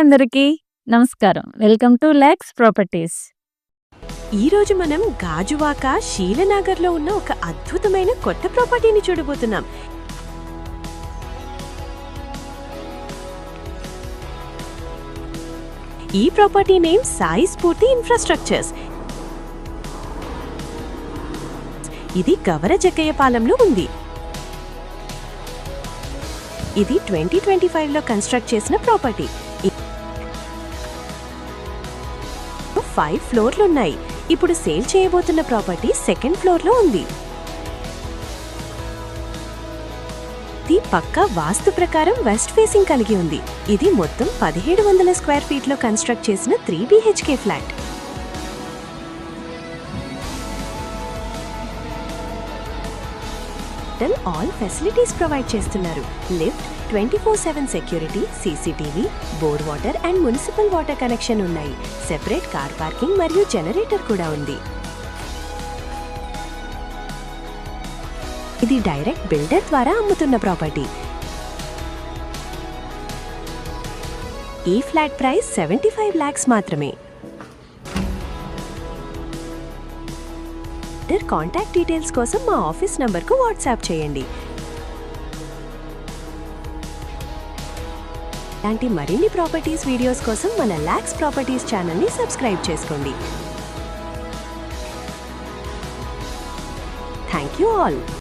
అందరికీ నమస్కారం. Welcome to lakhs properties. ఈరోజు మనం గాజువాక శీలనగర్లో ఉన్న ఒక అద్భుతమైన కొత్త ప్రాపర్టీని చూడబోతున్నాం. ఈ ప్రాపర్టీ నేమ్ సాయి స్ఫూర్తి ఇన్ఫ్రాస్ట్రక్చర్స్. ఇది గవర జగ్గయ్యపాలెంలో ఉంది. ఇది 2025లో కన్స్ట్రక్ట్ చేసిన ప్రాపర్టీ. 5 ఫ్లోర్లున్నాయి. ఇప్పుడు సేల్ చేయబోతున్న ప్రాపర్టీ సెకండ్ ఫ్లోర్లో ఉంది. ఇది పక్కా వాస్తు ప్రకారం వెస్ట్ ఫేసింగ్ కలిగి ఉంది. ఇది మొత్తం 1700 స్క్వేర్ ఫీట్లో కన్స్ట్రక్ట్ చేసిన 3 BHK flat. All facilities provide చేస్తున్నారు. Lift, 24/7 security, CCTV, bore water and municipal water connection ఉన్నాయి. సెపరేట్ కార్ పార్కింగ్ మరియు జనరేటర్ కూడా ఉంది. ఇది డైరెక్ట్ బిల్డర్ ద్వారా అమ్ముతున్న ప్రాపర్టీ. ఈ ఫ్లాట్ ప్రైస్ 75 lakhs మాత్రమే. కాంటాక్ట్ డీటెయిల్స్ కోసం మా ఆఫీస్ నంబర్కు వాట్సాప్ చేయండి. ఇలాంటి మరిన్ని ప్రాపర్టీస్ వీడియోస్ కోసం మన లాక్స్ ప్రాపర్టీస్ ఛానల్ని సబ్స్క్రైబ్ చేసుకోండి. Thank you all.